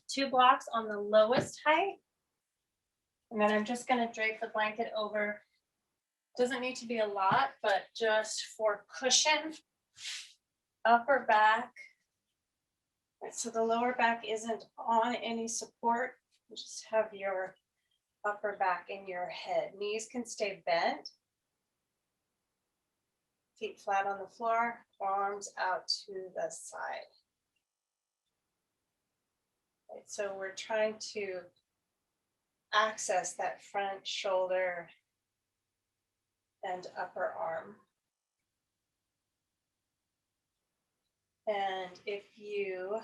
2 blocks on the lowest height. And then I'm just going to drape the blanket over. Doesn't need to be a lot, but just for cushion, upper back. Right, so the lower back isn't on any support. You just have your upper back in your head. Knees can stay bent. Feet flat on the floor, arms out to the side. Right, so we're trying to access that front shoulder and upper arm. And if you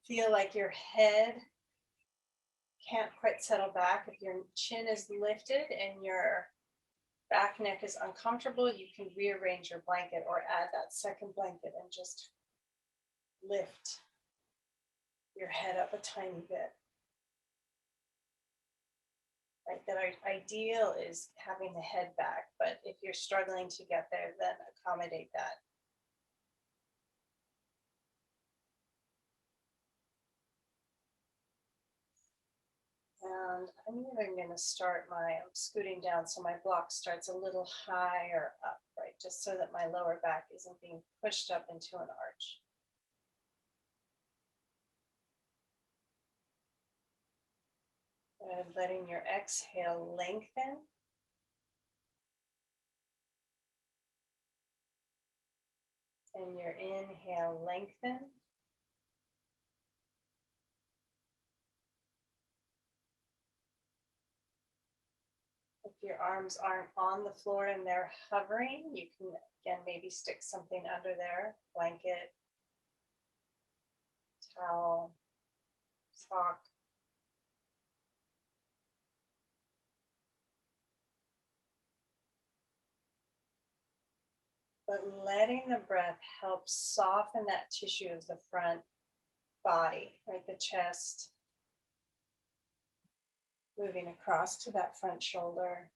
feel like your head can't quite settle back, if your chin is lifted and your back neck is uncomfortable, you can rearrange your blanket or add that second blanket and just lift your head up a tiny bit. Right, that ideal is having the head back, but if you're struggling to get there, then accommodate that. And I'm even going to start I'm scooting down so my block starts a little higher up, right? Just so that my lower back isn't being pushed up into an arch. And letting your exhale lengthen. And your inhale lengthen. If your arms aren't on the floor and they're hovering, you can, again, maybe stick something under there, blanket, towel, sock. But letting the breath help soften that tissue of the front body, right? The chest, moving across to that front shoulder.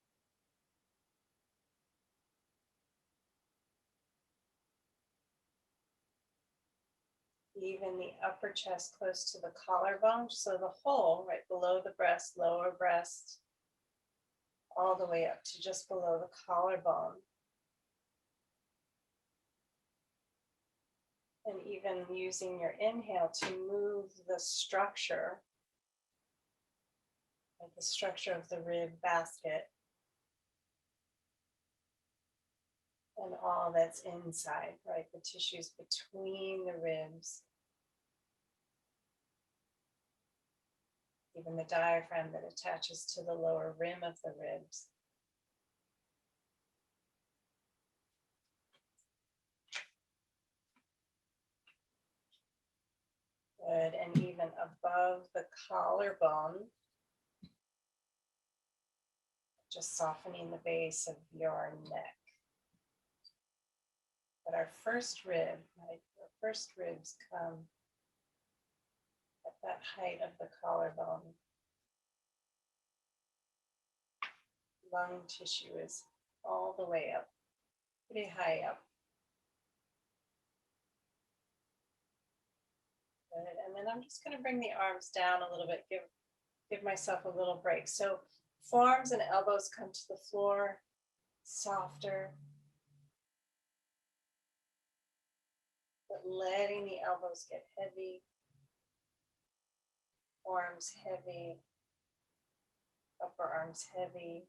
Even the upper chest close to the collarbone. So the whole, right below the breast, lower breast, all the way up to just below the collarbone. And even using your inhale to move the structure, like the structure of the rib basket, and all that's inside, right? The tissues between the ribs, even the diaphragm that attaches to the lower rim of the ribs. Good, and even above the collarbone, just softening the base of your neck. But our first rib, right? Our first ribs come at that height of the collarbone. Lung tissue is all the way up, pretty high up. Good. And then I'm just going to bring the arms down a little bit, give myself a little break. So forearms and elbows come to the floor, softer, but letting the elbows get heavy, forearms heavy, upper arms heavy.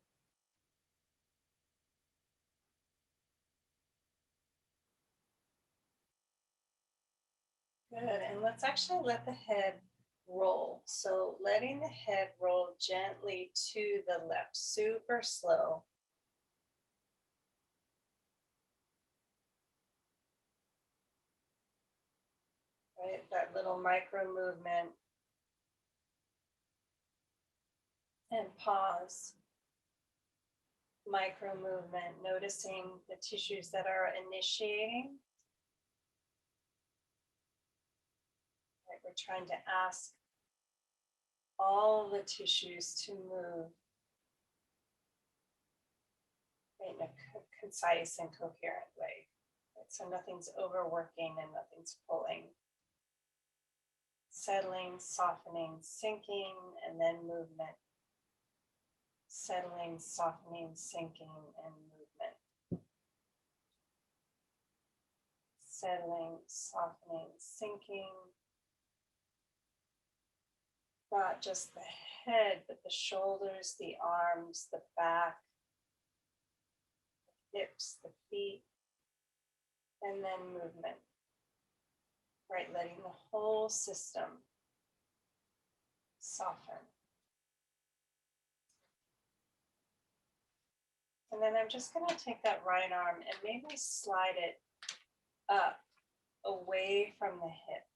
Good, and let's actually let the head roll. So letting the head roll gently to the left, super slow. Right, that little micro movement. And pause. Micro movement, noticing the tissues that are initiating. Right, we're trying to ask all the tissues to move in a concise and coherent way. Right, so nothing's overworking and nothing's pulling. Settling, softening, sinking, and then movement. Settling, softening, sinking, and movement. Settling, softening, sinking. Not just the head, but the shoulders, the arms, the back, the hips, the feet, and then movement. Right, letting the whole system soften. And then I'm just going to take that right arm and maybe slide it up away from the hip.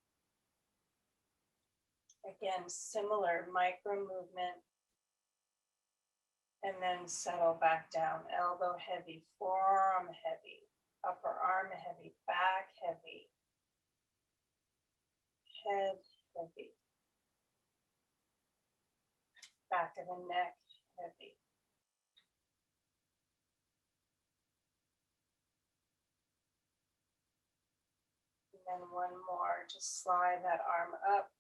Again, similar micro movement. And then settle back down. Elbow heavy, forearm heavy, upper arm heavy, back heavy, head heavy, back of the neck heavy. And then one more, just slide that arm up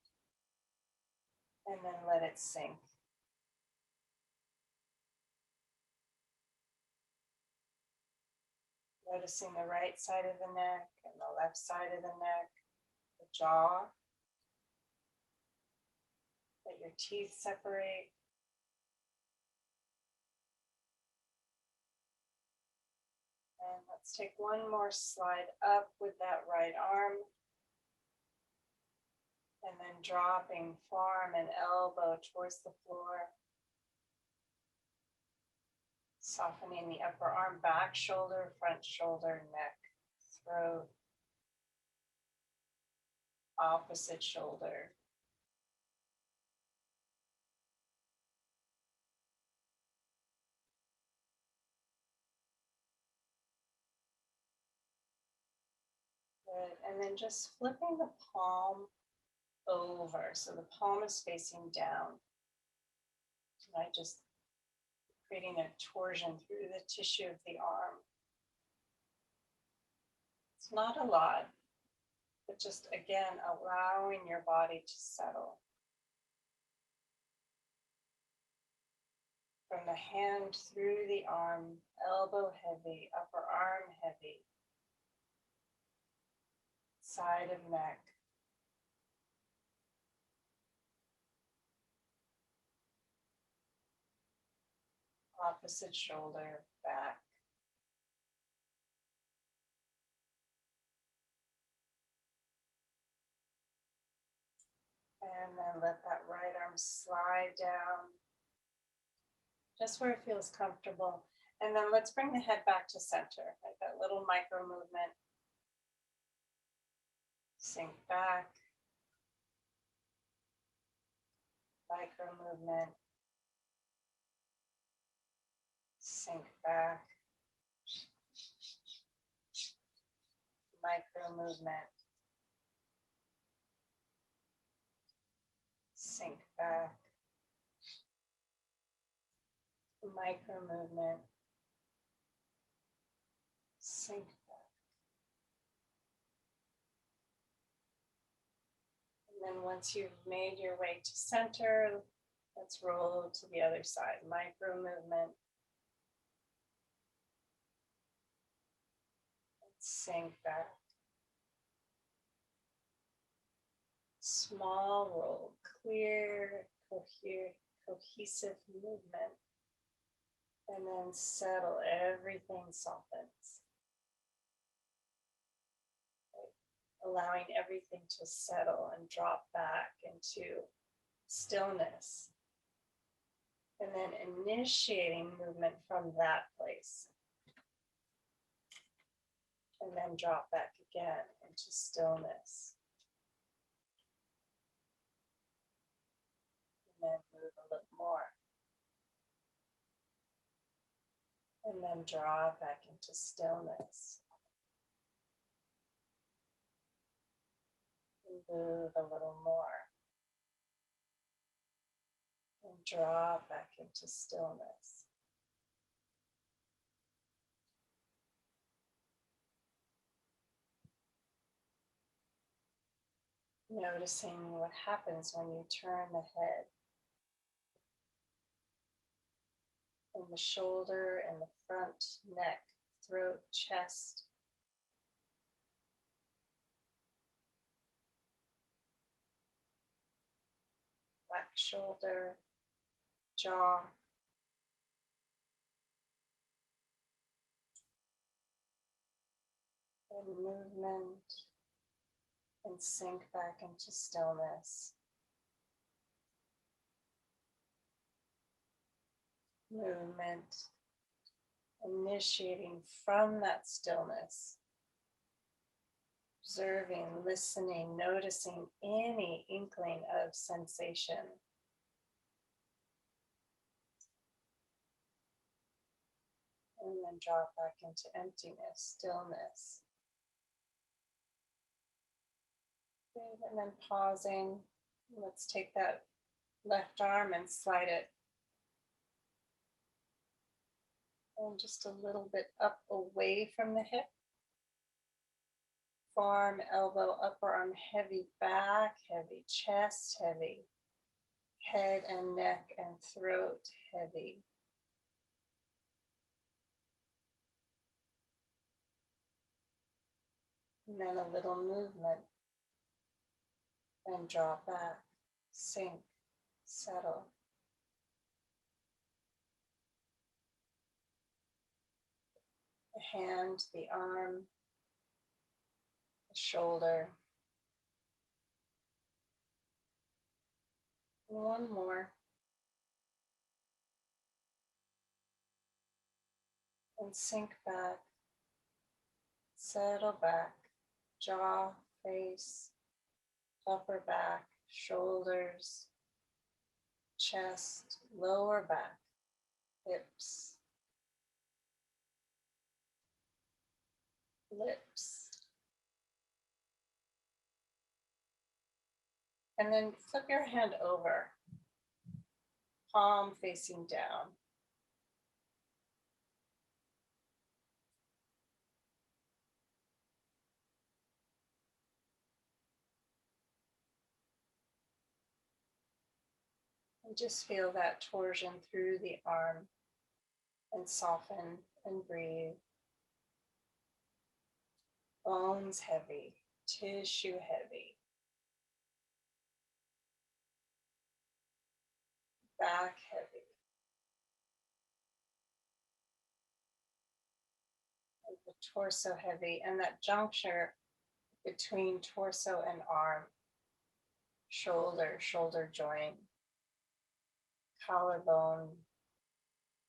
and then let it sink. Noticing the right side of the neck and the left side of the neck, the jaw. Let your teeth separate. And let's take one more slide up with that right arm. And then dropping forearm and elbow towards the floor. Softening the upper arm, back shoulder, front shoulder, neck, throat, opposite shoulder. Good. And then just flipping the palm over. So the palm is facing down. And I just creating a torsion through the tissue of the arm. It's not a lot, but just again, allowing your body to settle. From the hand through the arm, elbow heavy, upper arm heavy, side of neck. Opposite shoulder, back. And then let that right arm slide down, just where it feels comfortable. And then let's bring the head back to center, like that little micro movement. Sink back. Micro movement. Sink back. Micro movement. Sink back. Micro movement. Sink back. And then once you've made your way to center, let's roll to the other side. Micro movement. Sink back. Small roll, clear, cohesive movement. And then settle, everything softens. Allowing everything to settle and drop back into stillness. And then initiating movement from that place. And then drop back again into stillness. And then move a little more. And then draw back into stillness. And move a little more. And draw back into stillness. Noticing what happens when you turn the head and the shoulder and the front, neck, throat, chest. Back shoulder, jaw. And movement and sink back into stillness. Movement initiating from that stillness. Observing, listening, noticing any inkling of sensation. And then drop back into emptiness, stillness. And then pausing. Let's take that left arm and slide it and just a little bit up away from the hip. Forearm, elbow, upper arm heavy, back heavy, chest heavy, head and neck and throat heavy. And then a little movement and drop back, sink, settle. The hand, the arm, the shoulder. And one more. And sink back, settle back, jaw, face, upper back, shoulders, chest, lower back, hips, lips. And then flip your hand over, palm facing down. And just feel that torsion through the arm and soften and breathe. Bones heavy, tissue heavy. Back heavy. And the torso heavy, and that juncture between torso and arm, shoulder joint, collarbone,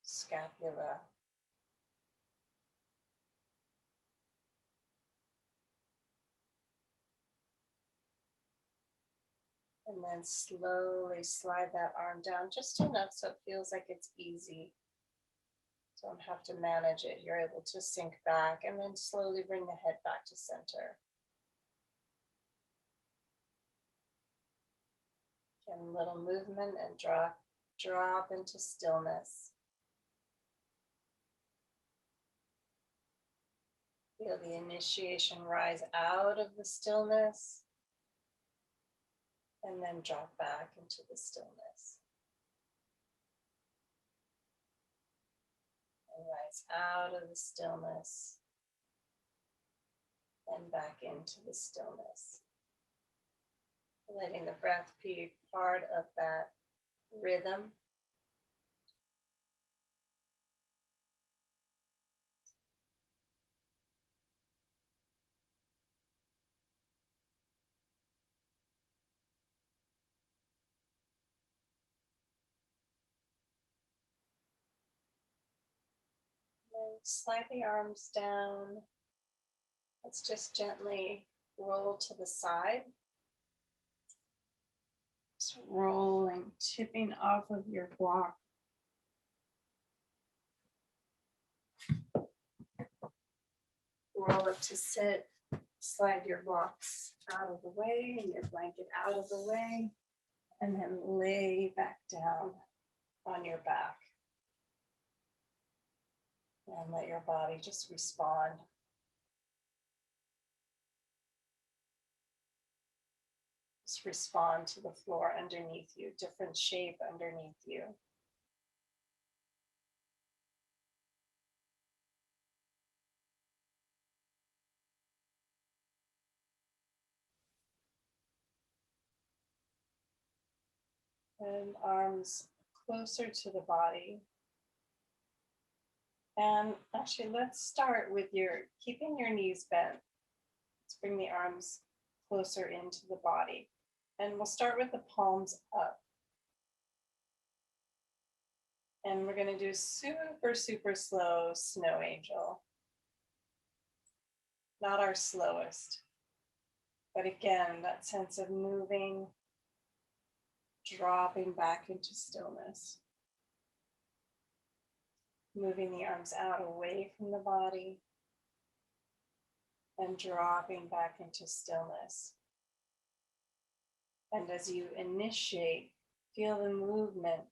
scapula. And then slowly slide that arm down just enough so it feels like it's easy. Don't have to manage it. You're able to sink back and then slowly bring the head back to center. Again, a little movement and drop into stillness. Feel the initiation rise out of the stillness and then drop back into the stillness. And rise out of the stillness and back into the stillness. Letting the breath be part of that rhythm. And slide the arms down. Let's just gently roll to the side. Just rolling, tipping off of your block. Roll up to sit. Slide your blocks out of the way and your blanket out of the way. And then lay back down on your back. And let your body just respond. Just respond to the floor underneath you, different shape underneath you. And arms closer to the body. And actually, let's start with keeping your knees bent. Let's bring the arms closer into the body. And we'll start with the palms up. And we're going to do super, super slow snow angel. Not our slowest. But again, that sense of moving, dropping back into stillness. Moving the arms out away from the body and dropping back into stillness. And as you initiate, feel the movement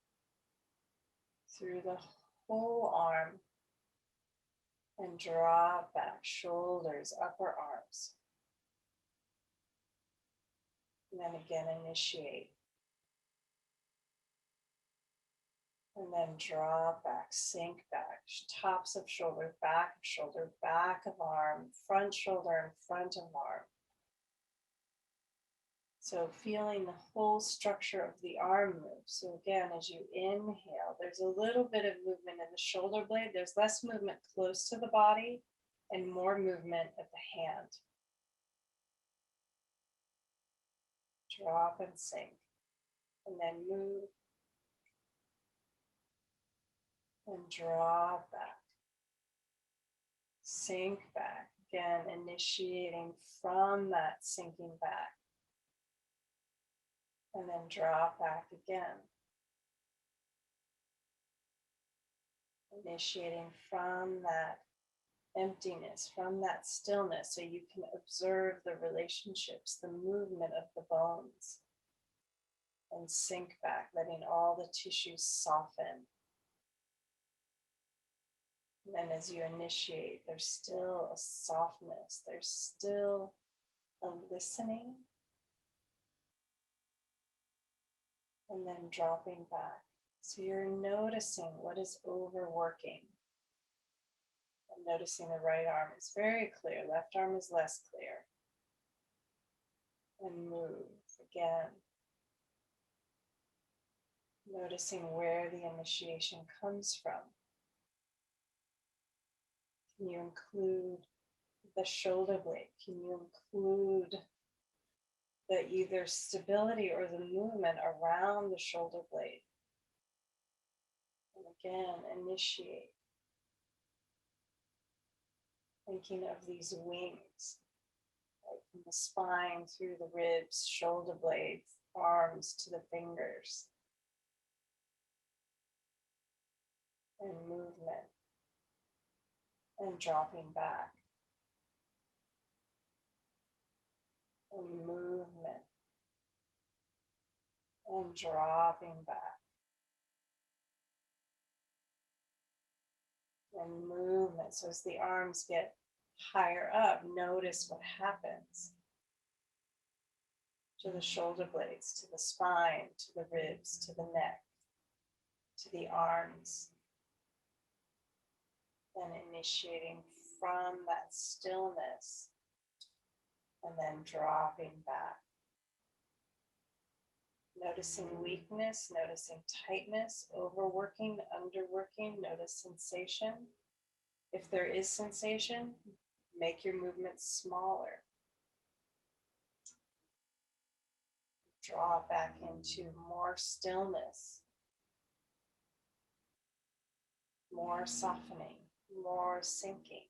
through the whole arm and drop back, shoulders, upper arms. And then again, initiate. And then drop back, sink back, tops of shoulder, back of arm, front shoulder, and front of arm. So feeling the whole structure of the arm move. So again, as you inhale, there's a little bit of movement in the shoulder blade. There's less movement close to the body and more movement at the hand. Drop and sink. And then move. And drop back. Sink back. Again, initiating from that sinking back. And then drop back again. Initiating from that emptiness, from that stillness, so you can observe the relationships, the movement of the bones. And sink back, letting all the tissues soften. And then as you initiate, there's still a softness, there's still a listening. And then dropping back. So you're noticing what is overworking. And noticing the right arm is very clear, left arm is less clear. And move again. Noticing where the initiation comes from. Can you include the shoulder blade? Can you include the either stability or the movement around the shoulder blade? And again, initiate. Thinking of these wings, right, from the spine through the ribs, shoulder blades, arms to the fingers. And movement. And dropping back. And movement. And dropping back. And movement. So as the arms get higher up, notice what happens to the shoulder blades, to the spine, to the ribs, to the neck, to the arms. And initiating from that stillness and then dropping back. Noticing weakness, noticing tightness, overworking, underworking, notice sensation. If there is sensation, make your movements smaller. Draw back into more stillness, more softening, more sinking.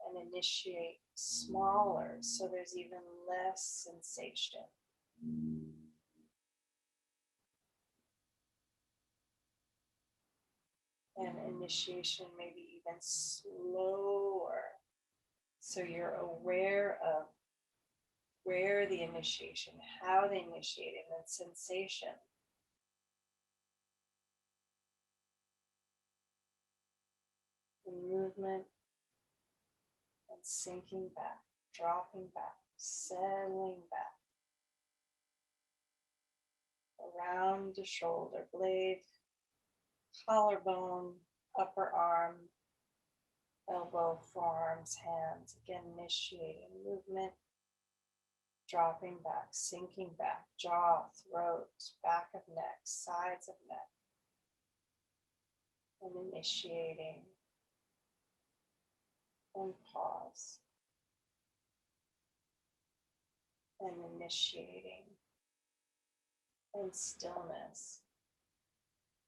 And initiate smaller so there's even less sensation. And initiation maybe even slower so you're aware of where the initiation, how they initiate it, and sensation. The movement and sinking back, dropping back. settling back around the shoulder blade, collarbone, upper arm, elbow, forearms, hands. Again, initiating movement, dropping back, sinking back, jaw, throat, back of neck, sides of neck. And initiating and pause. And initiating and stillness.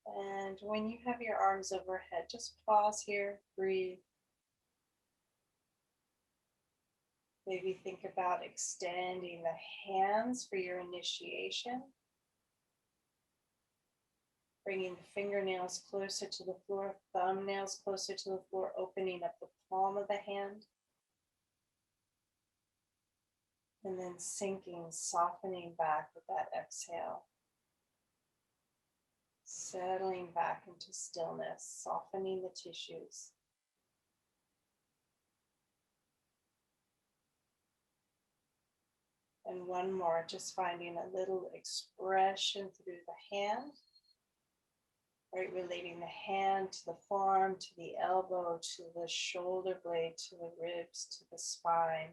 And when you have your arms overhead, just pause here, breathe. Maybe think about extending the hands for your initiation. Bringing the fingernails closer to the floor, thumbnails closer to the floor, opening up the palm of the hand. And then sinking, softening back with that exhale. Settling back into stillness, softening the tissues. And one more, just finding a little expression through the hand. Right, relating the hand to the forearm, to the elbow, to the shoulder blade, to the ribs, to the spine.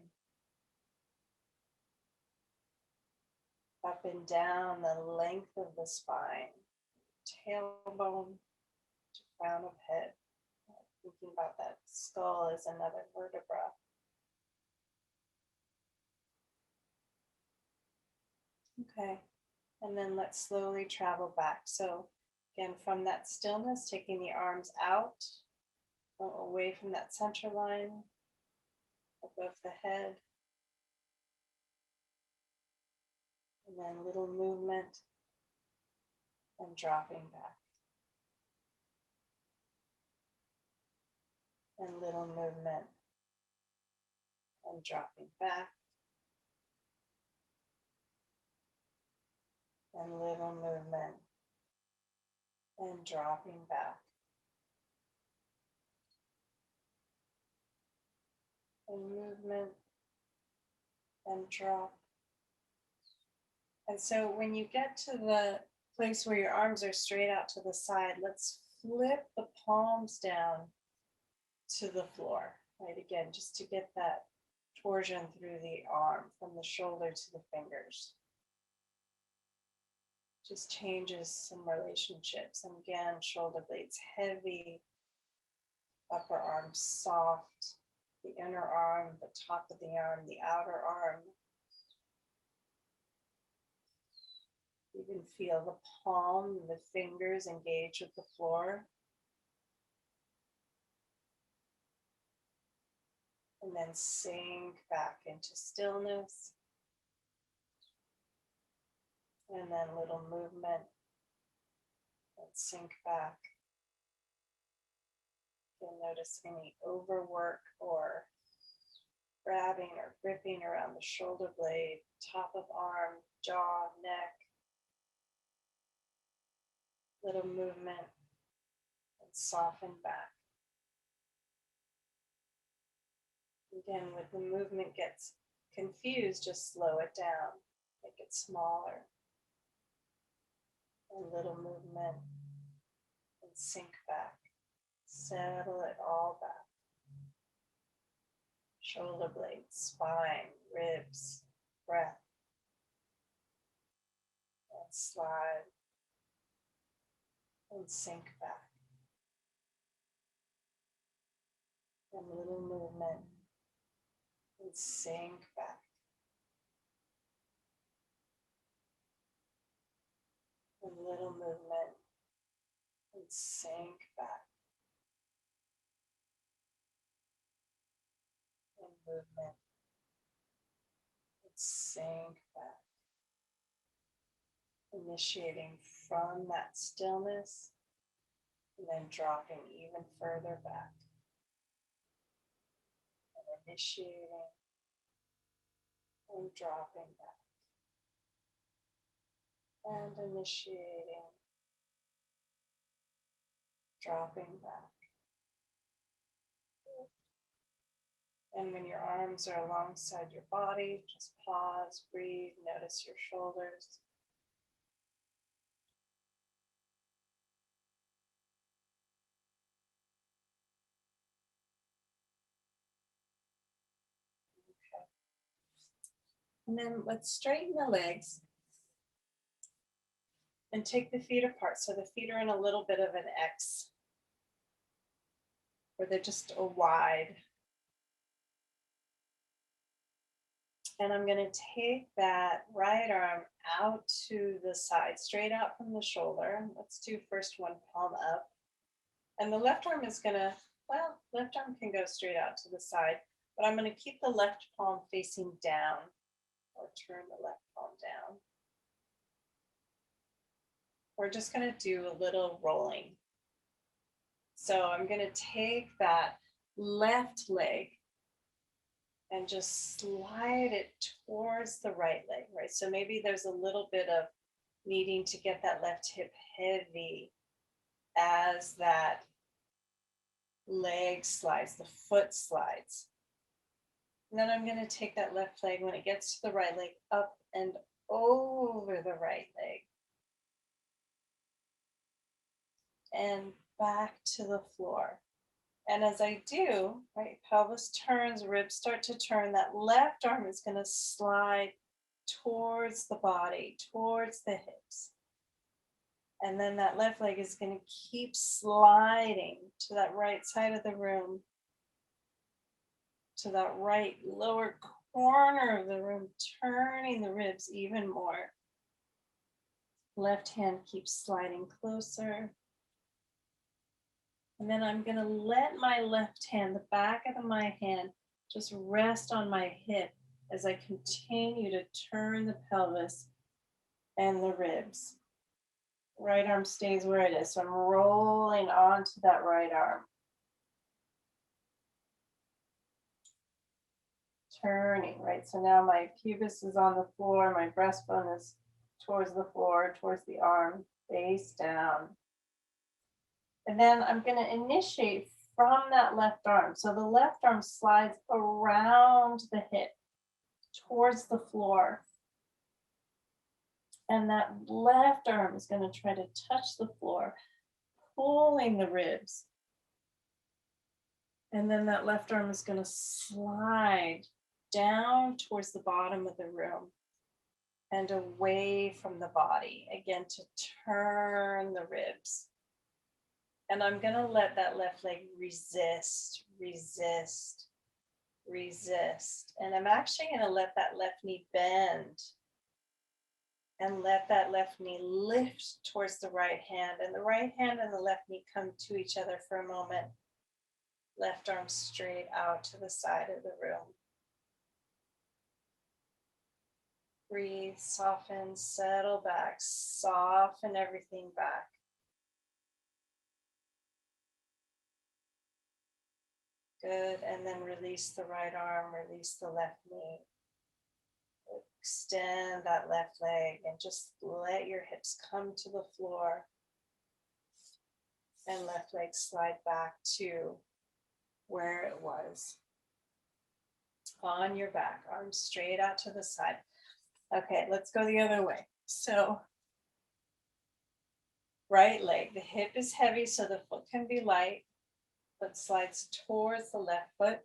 Up and down the length of the spine, tailbone to crown of head. Thinking about that skull as another vertebra. Okay, and then let's slowly travel back. So again, from that stillness, taking the arms out, away from that center line, above the head. And then little movement and dropping back. And little movement and dropping back. And little movement and dropping back. And movement and drop. And so when you get to the place where your arms are straight out to the side, let's flip the palms down to the floor, right? Again, just to get that torsion through the arm from the shoulder to the fingers. Just changes some relationships. And again, shoulder blades heavy, upper arm soft, the inner arm, the top of the arm, the outer arm. You can feel the palm, the fingers engage with the floor. And then sink back into stillness. And then little movement. And sink back. You'll notice any overwork or grabbing or gripping around the shoulder blade, top of arm, jaw, neck. Little movement and soften back. Again, when the movement gets confused, just slow it down, make it smaller. A little movement and sink back. Settle it all back. Shoulder blades, spine, ribs, breath. And slide and sink back. And little movement and sink back. And little movement and sink back. And movement and sink back. Initiating from that stillness and then dropping even further back. And initiating and dropping back. And initiating, dropping back. And when your arms are alongside your body, just pause, breathe, notice your shoulders. Okay. And then let's straighten the legs and take the feet apart. So the feet are in a little bit of an X, where they're just a wide. And I'm going to take that right arm out to the side, straight out from the shoulder. Let's do first one palm up. And the left arm is going to, well, left arm can go straight out to the side, but I'm going to keep the left palm facing down, or turn the left palm down. We're just going to do a little rolling. So I'm going to take that left leg and just slide it towards the right leg, right? So maybe there's a little bit of needing to get that left hip heavy as that leg slides, the foot slides. And then I'm going to take that left leg when it gets to the right leg up and over the right leg. And back to the floor. And as I do, right, pelvis turns, ribs start to turn, that left arm is going to slide towards the body, towards the hips. And then that left leg is going to keep sliding to that right side of the room, to that right lower corner of the room, turning the ribs even more. Left hand keeps sliding closer. And then I'm going to let my left hand, the back of my hand, just rest on my hip as I continue to turn the pelvis and the ribs. Right arm stays where it is. So I'm rolling onto that right arm. Turning, right? So now my pubis is on the floor, my breastbone is towards the floor, towards the arm, face down. And then I'm going to initiate from that left arm. So the left arm slides around the hip towards the floor. And that left arm is going to try to touch the floor, pulling the ribs. And then that left arm is going to slide down towards the bottom of the room and away from the body, again, to turn the ribs. And I'm going to let that left leg resist, resist, resist. And I'm actually going to let that left knee bend and let that left knee lift towards the right hand. And the right hand and the left knee come to each other for a moment. Left arm straight out to the side of the room. Breathe, soften, settle back, soften everything back. Good, and then release the right arm, release the left knee. Extend that left leg and just let your hips come to the floor. And left leg slide back to where it was. On your back, arms straight out to the side. Okay, let's go the other way. So, right leg, the hip is heavy so the foot can be light. Foot slides towards the left foot,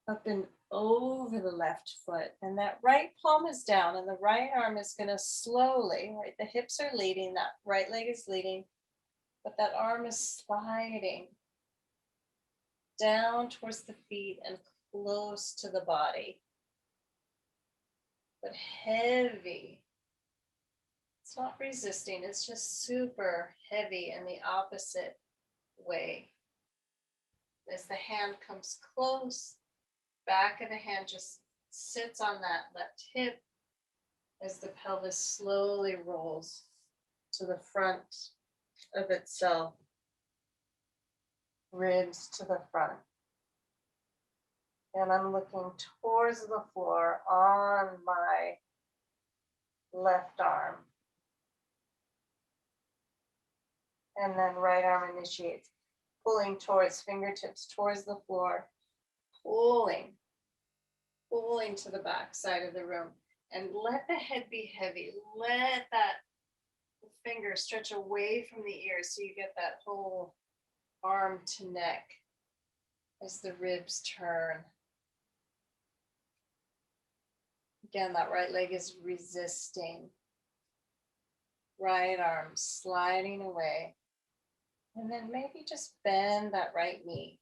up and over the left foot. And that right palm is down and the right arm is going to slowly, right? The hips are leading, that right leg is leading, but that arm is sliding down towards the feet and close to the body. But heavy. It's not resisting, it's just super heavy in the opposite way. As the hand comes close, back of the hand just sits on that left hip as the pelvis slowly rolls to the front of itself, ribs to the front. And I'm looking towards the floor on my left arm. And then right arm initiates, pulling towards fingertips, towards the floor, pulling to the back side of the room. And let the head be heavy. Let that finger stretch away from the ear so you get that whole arm to neck as the ribs turn. Again, that right leg is resisting. Right arm sliding away. And then maybe just bend that right knee.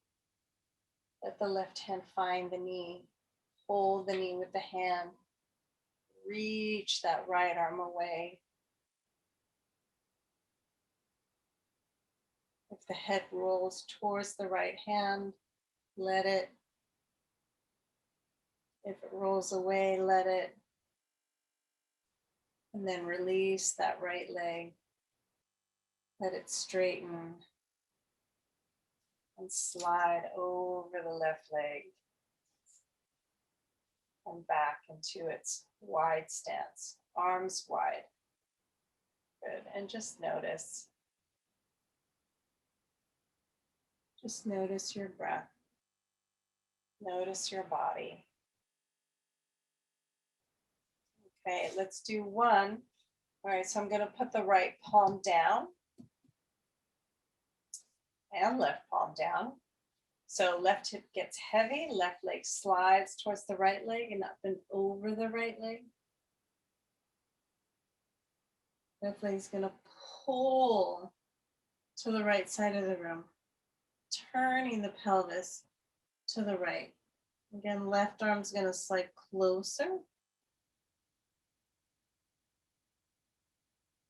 Let the left hand find the knee. Hold the knee with the hand. Reach that right arm away. If the head rolls towards the right hand, let it. If it rolls away, let it. And then release that right leg. Let it straighten and slide over the left leg and back into its wide stance, arms wide. Good, and just notice. Just notice your breath. Notice your body. Okay, let's do one. All right, so I'm going to put the right palm down and left palm down. So left hip gets heavy, left leg slides towards the right leg and up and over the right leg. Left leg is going to pull to the right side of the room, turning the pelvis to the right. Again, left arm's going to slide closer.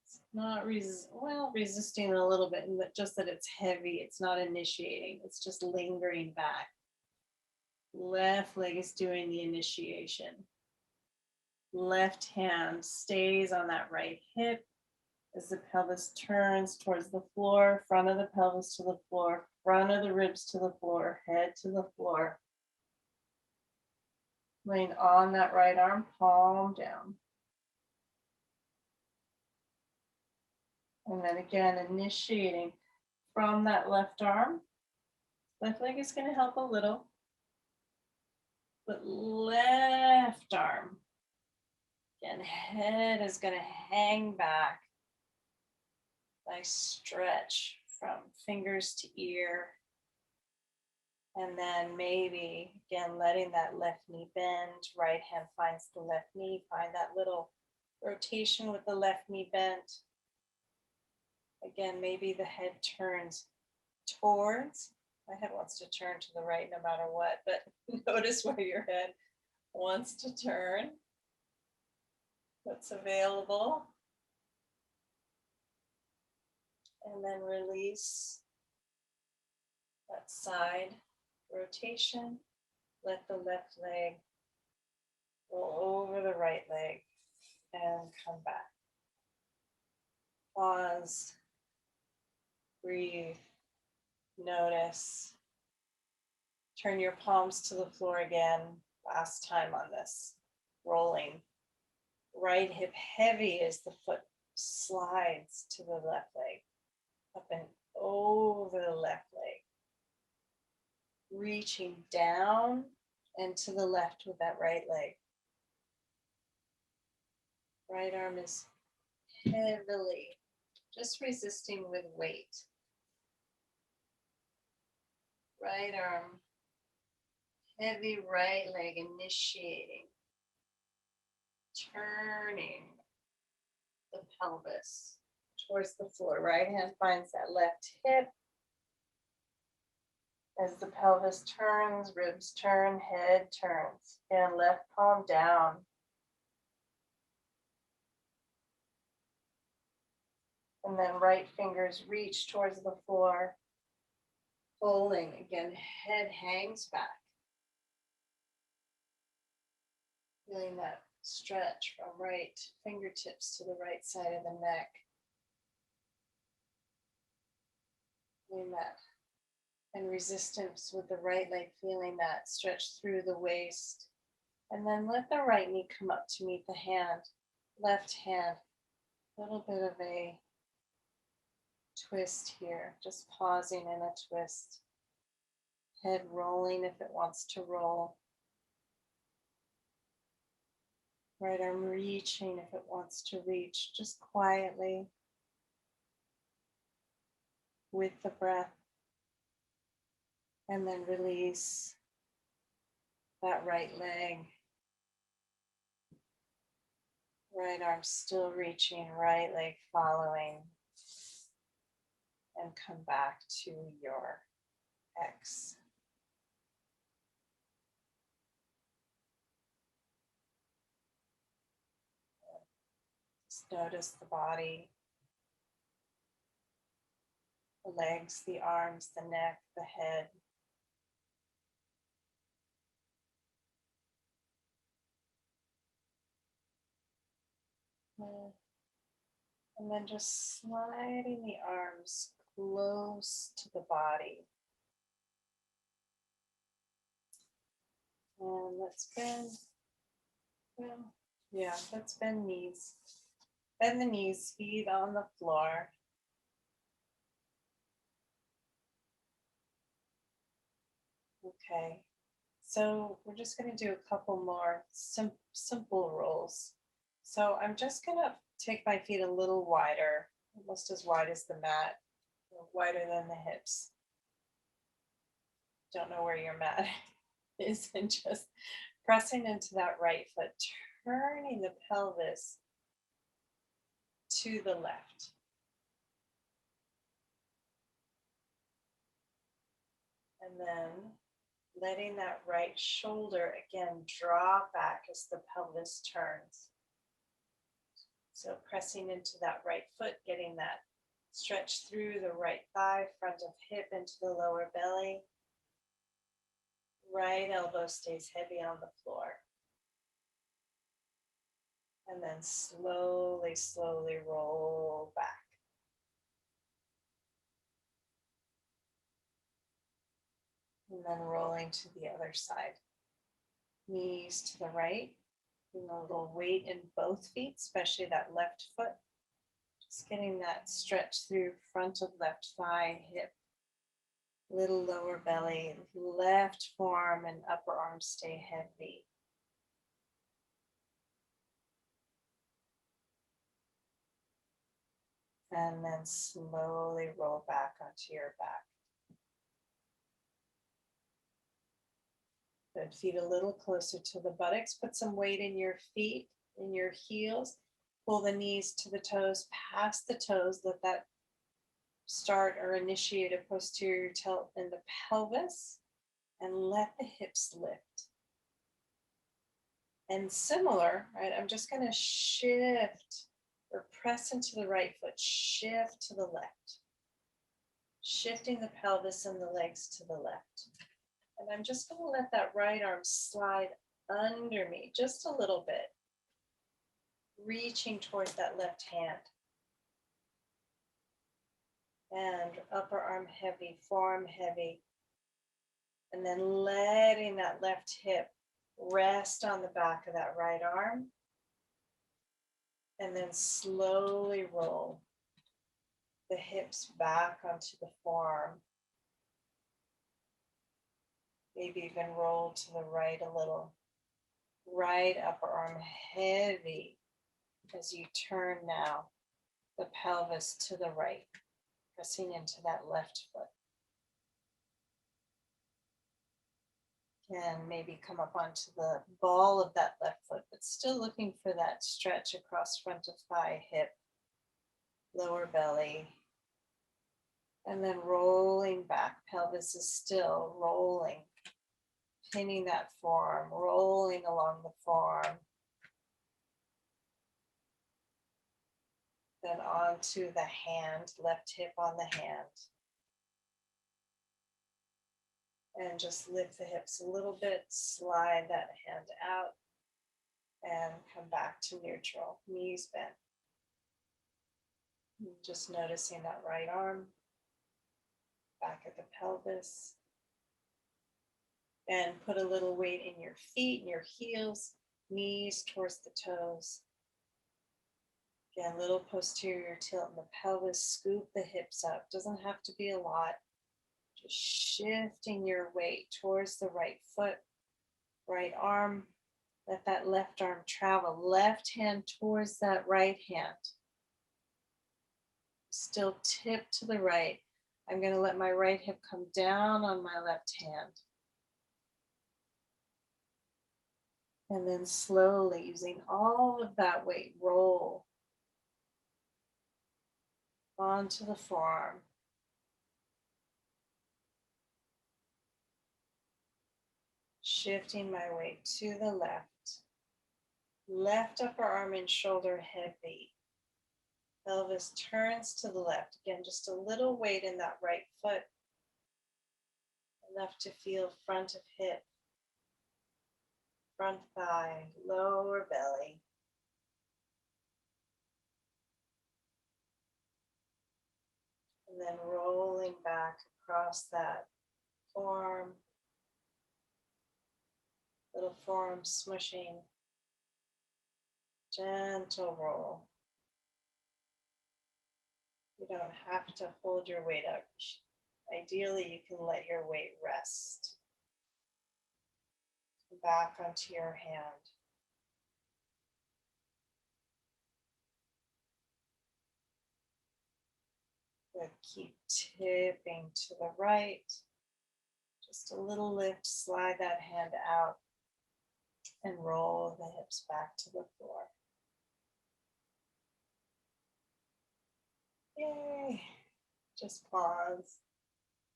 It's not resisting a little bit, but just that it's heavy. It's not initiating. It's just lingering back. Left leg is doing the initiation. Left hand stays on that right hip as the pelvis turns towards the floor, front of the pelvis to the floor, front of the ribs to the floor, head to the floor. Laying on that right arm, palm down. And then again, initiating from that left arm. Left leg is going to help a little. But left arm, again, head is going to hang back. Nice stretch from fingers to ear. And then maybe, again, letting that left knee bend. Right hand finds the left knee. Find that little rotation with the left knee bent. Again, maybe the head turns towards. My head wants to turn to the right no matter what, but notice where your head wants to turn. What's available. And then release that side rotation. Let the left leg roll over the right leg and come back. Pause. Breathe. Notice. Turn your palms to the floor again. Last time on this. Rolling. Right hip heavy as the foot slides to the left leg. Up and over the left leg. Reaching down and to the left with that right leg. Right arm is heavily just resisting with weight. Right arm, heavy right leg initiating. Turning the pelvis towards the floor. Right hand finds that left hip. As the pelvis turns, ribs turn, head turns. And left palm down. And then right fingers reach towards the floor. Pulling, again, head hangs back. Feeling that stretch from right fingertips to the right side of the neck. Feeling that. And resistance with the right leg, feeling that stretch through the waist. And then let the right knee come up to meet the hand. Left hand, a little bit of a twist here, just pausing in a twist. Head rolling if it wants to roll. Right arm reaching if it wants to reach, just quietly with the breath. And then release that right leg. Right arm still reaching, right leg following. And come back to your X. Just notice the body, the legs, the arms, the neck, the head. And then just sliding the arms close to the body. And let's bend. Well, yeah, let's bend knees. Bend the knees, feet on the floor. Okay, so we're just going to do a couple more simple rolls. So I'm just going to take my feet a little wider, almost as wide as the mat, wider than the hips. Don't know where your mat is, and just pressing into that right foot, turning the pelvis to the left. And then letting that right shoulder again drop back as the pelvis turns. So pressing into that right foot, getting that stretch through the right thigh, front of hip into the lower belly. Right elbow stays heavy on the floor. And then slowly, slowly roll back. And then rolling to the other side. Knees to the right. Putting a little weight in both feet, especially that left foot. Just getting that stretch through front of left thigh, hip, little lower belly, left forearm and upper arm stay heavy. And then slowly roll back onto your back. Good. Feet a little closer to the buttocks. Put some weight in your feet, in your heels. Pull the knees to the toes, past the toes. Let that start or initiate a posterior tilt in the pelvis. And let the hips lift. And similar, right? I'm just going to shift or press into the right foot, shift to the left. Shifting the pelvis and the legs to the left. And I'm just going to let that right arm slide under me just a little bit, reaching towards that left hand. And upper arm heavy, forearm heavy. And then letting that left hip rest on the back of that right arm. And then slowly roll the hips back onto the forearm. Maybe even roll to the right a little. Right upper arm heavy as you turn now the pelvis to the right, pressing into that left foot. And maybe come up onto the ball of that left foot, but still looking for that stretch across front of thigh, hip, lower belly. And then rolling back, pelvis is still rolling, pinning that forearm, rolling along the forearm. Then onto the hand, left hip on the hand. And just lift the hips a little bit, slide that hand out, and come back to neutral, knees bent. Just noticing that right arm, back at the pelvis. And put a little weight in your feet and your heels, knees towards the toes. Again, little posterior tilt in the pelvis, scoop the hips up. Doesn't have to be a lot. Just shifting your weight towards the right foot, right arm. Let that left arm travel. Left hand towards that right hand. Still tip to the right. I'm going to let my right hip come down on my left hand. And then slowly, using all of that weight, roll onto the forearm. Shifting my weight to the left. Left upper arm and shoulder heavy. Pelvis turns to the left. Again, just a little weight in that right foot. Enough to feel front of hip, front thigh, lower belly. And then rolling back across that forearm. Little forearm smushing. Gentle roll. You don't have to hold your weight up. Ideally, you can let your weight rest. Back onto your hand. Good. Keep tipping to the right. Just a little lift, slide that hand out and roll the hips back to the floor. Yay. Just pause.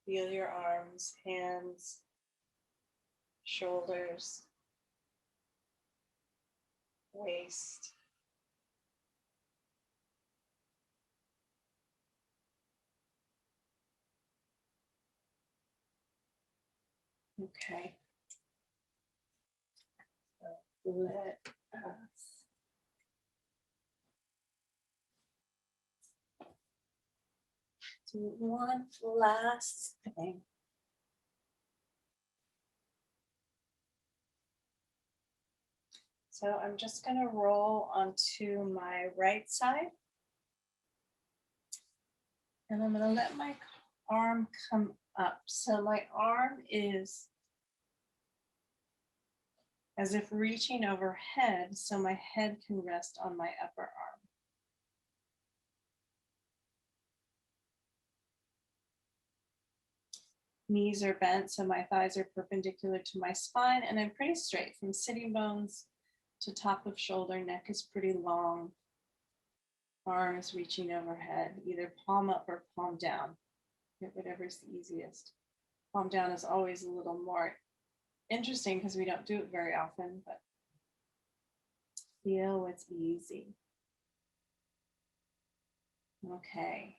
Feel your arms, hands, shoulders, waist. Okay. So let us do one last thing. So I'm just going to roll onto my right side. And I'm going to let my arm come up. So my arm is as if reaching overhead, so my head can rest on my upper arm. Knees are bent, so my thighs are perpendicular to my spine, and I'm pretty straight from sitting bones to top of shoulder. Neck is pretty long. Arms reaching overhead, either palm up or palm down. Whatever's the easiest. Palm down is always a little more interesting because we don't do it very often, but feel what's easy. Okay,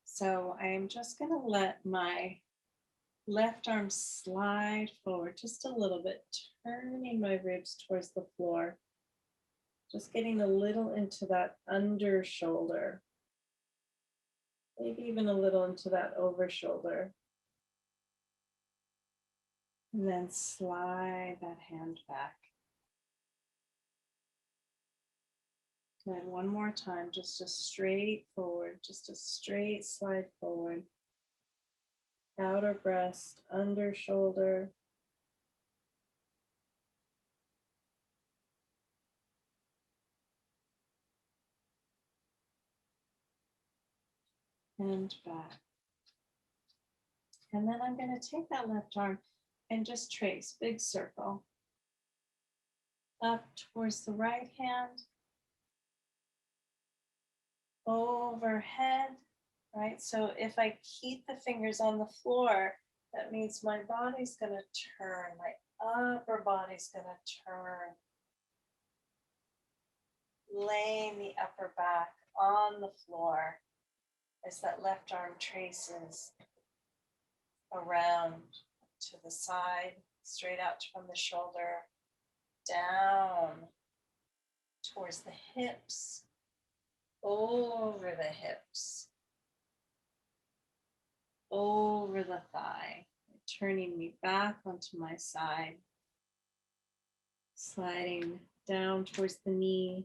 so I'm just going to let my left arm slide forward just a little bit, turning my ribs towards the floor. Just getting a little into that under shoulder. Maybe even a little into that over shoulder. And then slide that hand back. Good, one more time, just a straight forward, just a straight slide forward. Outer breast, under shoulder. And back. And then I'm going to take that left arm and just trace, big circle. Up towards the right hand. Overhead, right? So if I keep the fingers on the floor, that means my body's going to turn, my upper body's going to turn. Laying the upper back on the floor as that left arm traces around to the side, straight out from the shoulder, down towards the hips, over the hips, over the thigh, turning me back onto my side, sliding down towards the knee,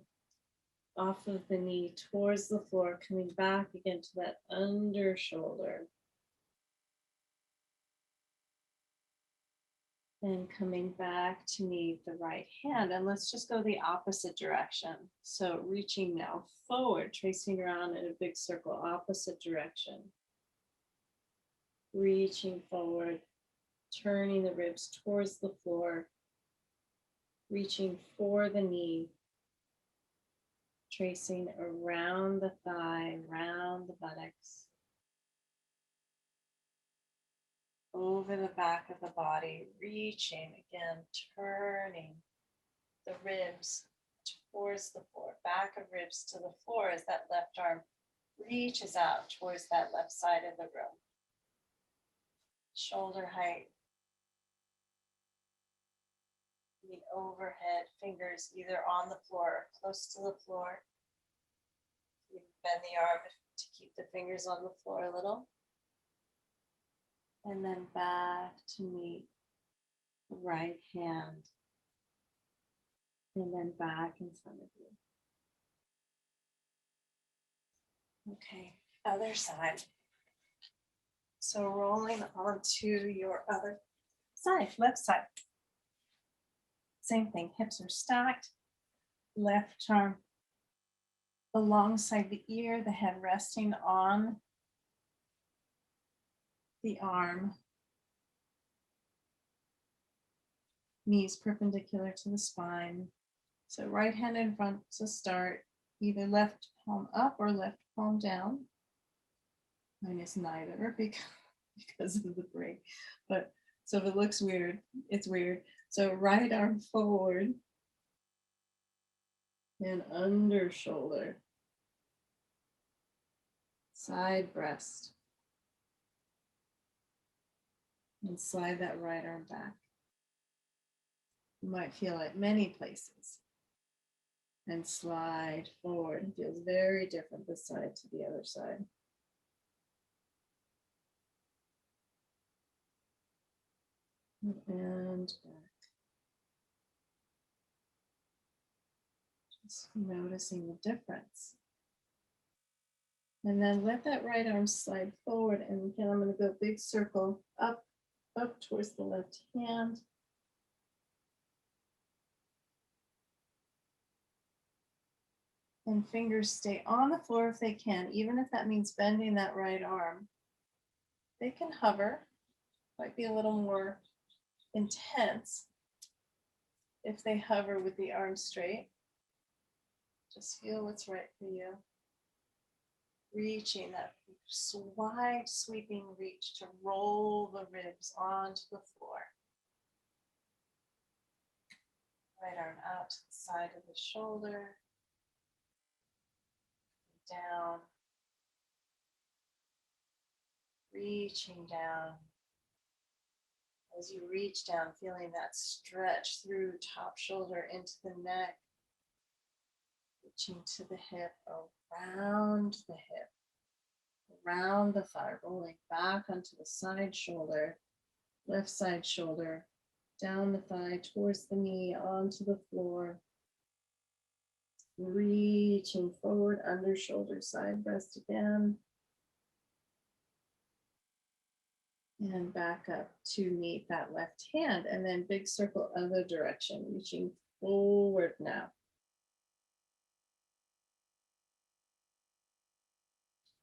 off of the knee, towards the floor, coming back again to that under shoulder. And coming back to meet the right hand, and let's just go the opposite direction. So reaching now forward, tracing around in a big circle, opposite direction. Reaching forward, turning the ribs towards the floor, reaching for the knee, tracing around the thigh, around the buttocks, over the back of the body, reaching again, turning the ribs towards the floor, back of ribs to the floor as that left arm reaches out towards that left side of the room. Shoulder height, the overhead, fingers either on the floor or close to the floor. You bend the arm to keep the fingers on the floor a little. And then back to meet the right hand. And then back in front of you. Okay, other side. So rolling onto your other side, left side. Same thing, hips are stacked. Left arm alongside the ear, the head resting on the arm. Knees perpendicular to the spine. So right hand in front to start, either left palm up or left palm down. Mine is neither because of the break. But so if it looks weird, it's weird. So right arm forward and under shoulder. Side breast. And slide that right arm back. You might feel it many places. And slide forward. It feels very different this side to the other side. And back. Just noticing the difference. And then let that right arm slide forward. And again, I'm going to go big circle up towards the left hand. And fingers stay on the floor if they can, even if that means bending that right arm. They can hover, might be a little more intense if they hover with the arm straight. Just feel what's right for you. Reaching that wide sweeping reach to roll the ribs onto the floor. Right arm out to the side of the shoulder. Down. Reaching down. As you reach down, feeling that stretch through top shoulder into the neck. Reaching to the hip, around the hip, around the thigh, rolling back onto the side shoulder, left side shoulder, down the thigh towards the knee, onto the floor. Reaching forward, under shoulder, side breast again. And back up to meet that left hand, and then big circle other direction, reaching forward now.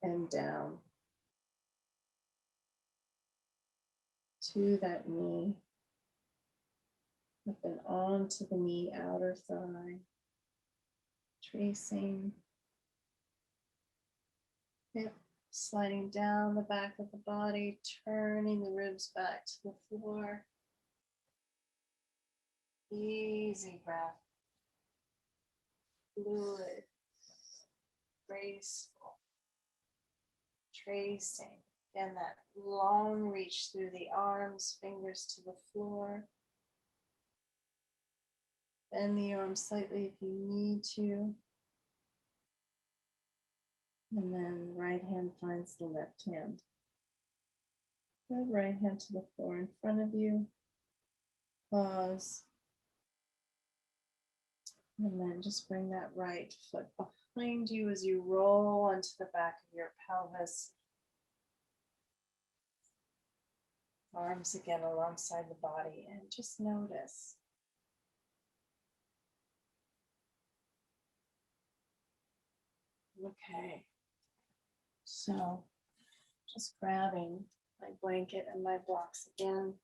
And down to that knee, up and onto the knee, outer thigh, tracing, hip sliding down the back of the body, turning the ribs back to the floor. Easy breath, fluid, graceful, tracing. Again, that long reach through the arms, fingers to the floor. Bend the arms slightly if you need to. And then right hand finds the left hand. Good right hand to the floor in front of you. Pause. And then just bring that right foot behind you as you roll onto the back of your pelvis. Arms again alongside the body, and just notice. Okay, so just grabbing my blanket and my blocks again.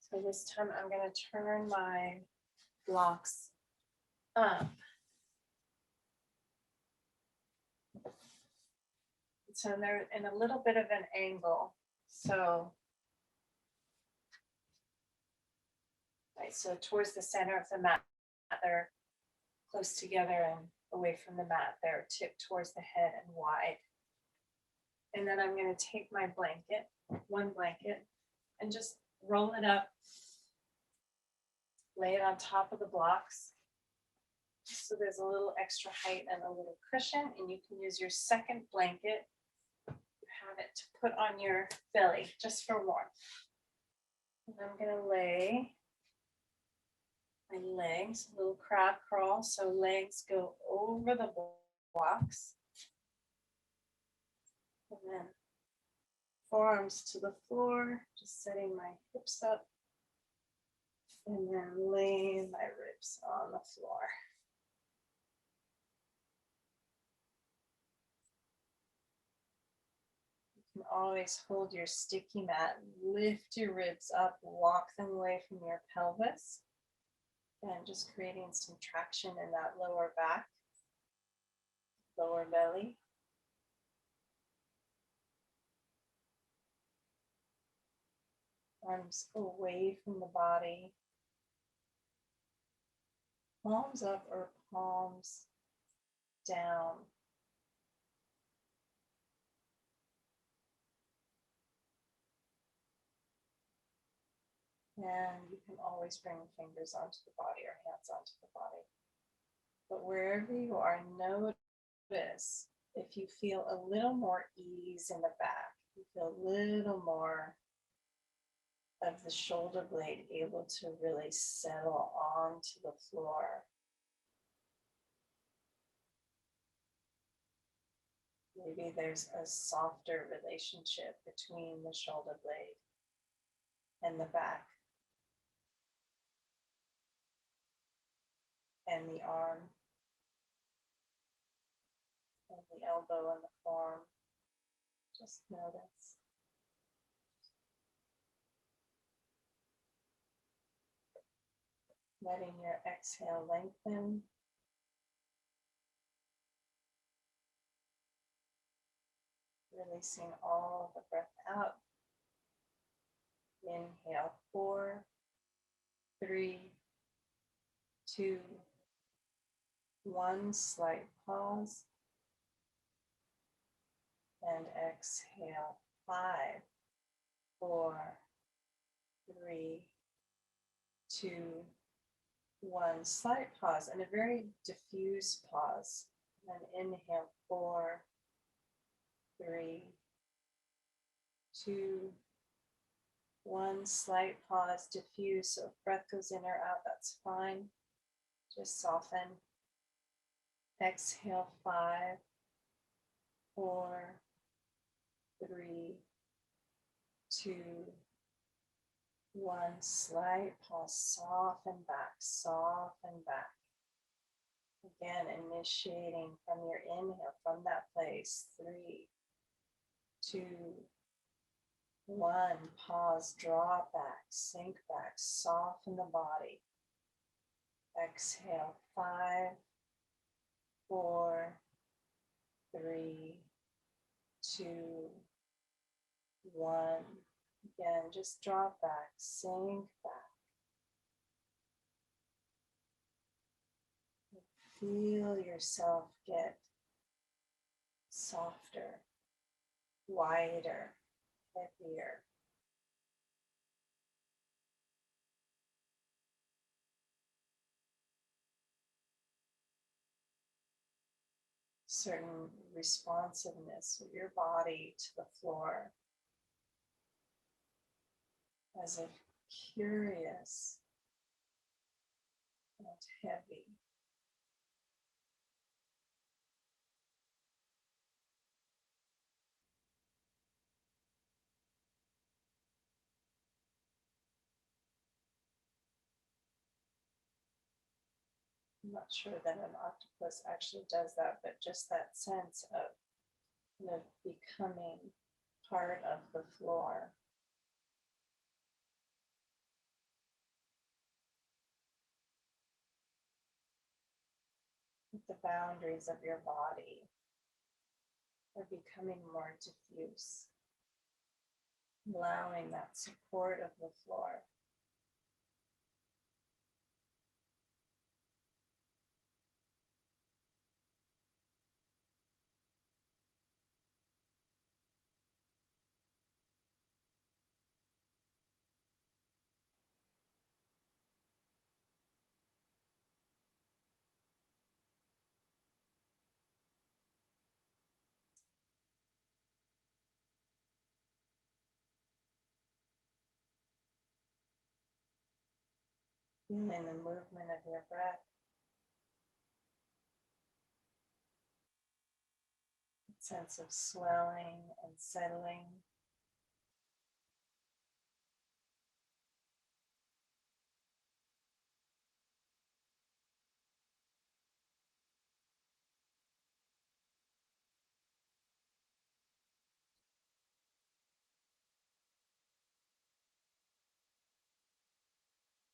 So this time I'm going to turn my blocks up. So they're in a little bit of an angle. So, right, so towards the center of the mat, they're close together, and away from the mat, they're tipped towards the head and wide. And then I'm going to take my blanket, one blanket, and just roll it up, lay it on top of the blocks. So there's a little extra height and a little cushion, and you can use your second blanket, have it to put on your belly just for warmth. And I'm going to lay my legs, a little crab crawl, so legs go over the blocks. And then forearms to the floor, just setting my hips up, and then laying my ribs on the floor. You can always hold your sticky mat, lift your ribs up, walk them away from your pelvis, and just creating some traction in that lower back, lower belly. Arms away from the body, palms up or palms down. And you can always bring fingers onto the body or hands onto the body. But wherever you are, notice if you feel a little more ease in the back, you feel a little more of the shoulder blade able to really settle onto the floor. Maybe there's a softer relationship between the shoulder blade and the back and the arm and the elbow and the forearm. Just notice. Letting your exhale lengthen. Releasing all the breath out. Inhale, 4, 3, 2, 1. Slight pause. And exhale, 5, 4, 3, 2, 1. Slight pause and a very diffuse pause. And inhale, 4, 3, 2, 1. Slight pause, diffuse. So if breath goes in or out, that's fine. Just soften. Exhale, 5, 4, 3, 2, 1. Slight pause, soften back, soften back. Again, initiating from your inhale, from that place. 3, 2, 1. Pause, draw back, sink back, soften the body. Exhale, 5, 4, 3, 2, 1. Again, just drop back, sink back. Feel yourself get softer, wider, heavier. Certain responsiveness of your body to the floor, as if curious and heavy. I'm not sure that an octopus actually does that, but just that sense of becoming part of the floor. The boundaries of your body are becoming more diffuse, allowing that support of the floor. Feeling the movement of your breath. Sense of swelling and settling.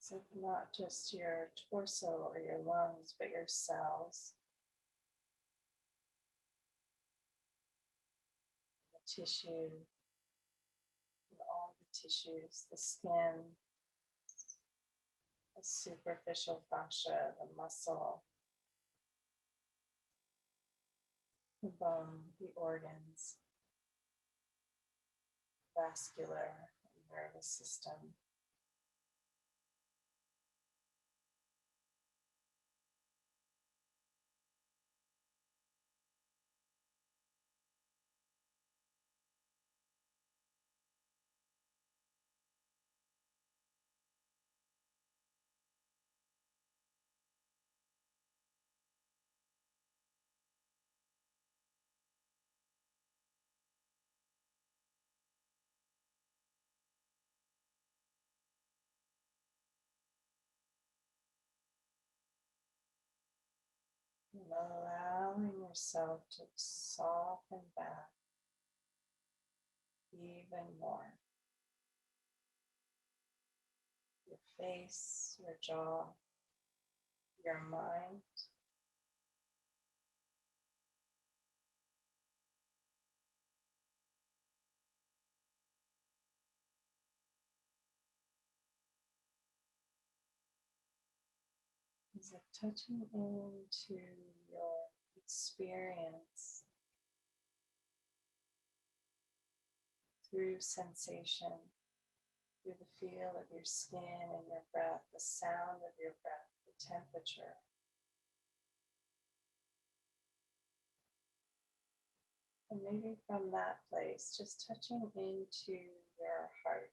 So not just your torso or your lungs, but your cells, the tissue, all the tissues, the skin, the superficial fascia, the muscle, the bone, the organs, vascular and nervous system. And allowing yourself to soften back even more. Your face, your jaw, your mind. Is it touching into your experience through sensation, through the feel of your skin and your breath, the sound of your breath, the temperature. And maybe from that place, just touching into your heart.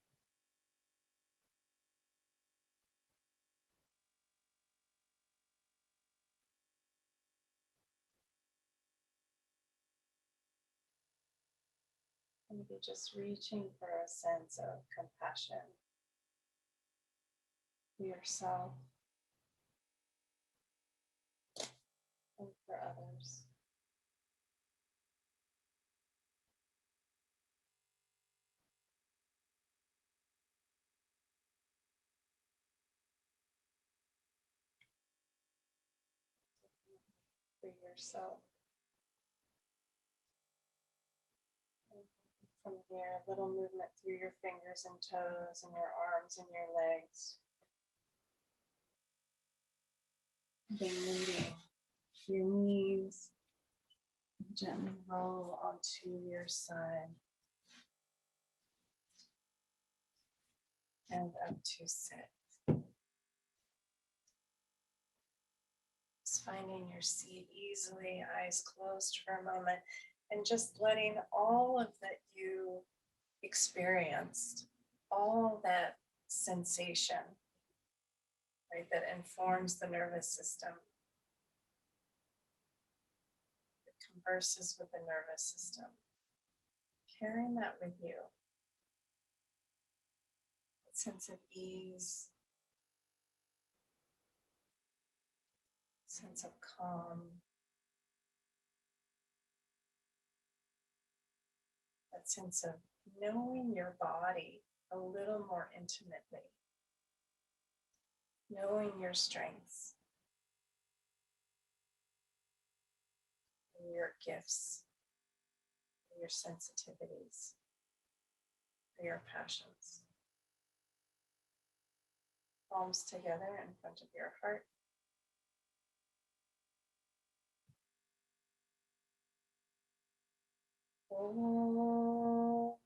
Maybe just reaching for a sense of compassion for yourself and for others. For yourself. And from here, a little movement through your fingers and toes and your arms and your legs. Then moving your knees, gently roll onto your side and up to sit. Just finding your seat easily, eyes closed for a moment, and just letting all of that you experienced, all that sensation, right, that informs the nervous system, that converses with the nervous system, carrying that with you. A sense of ease, sense of calm. That sense of knowing your body a little more intimately. Knowing your strengths, your gifts, your sensitivities, your passions. Palms together in front of your heart. Om.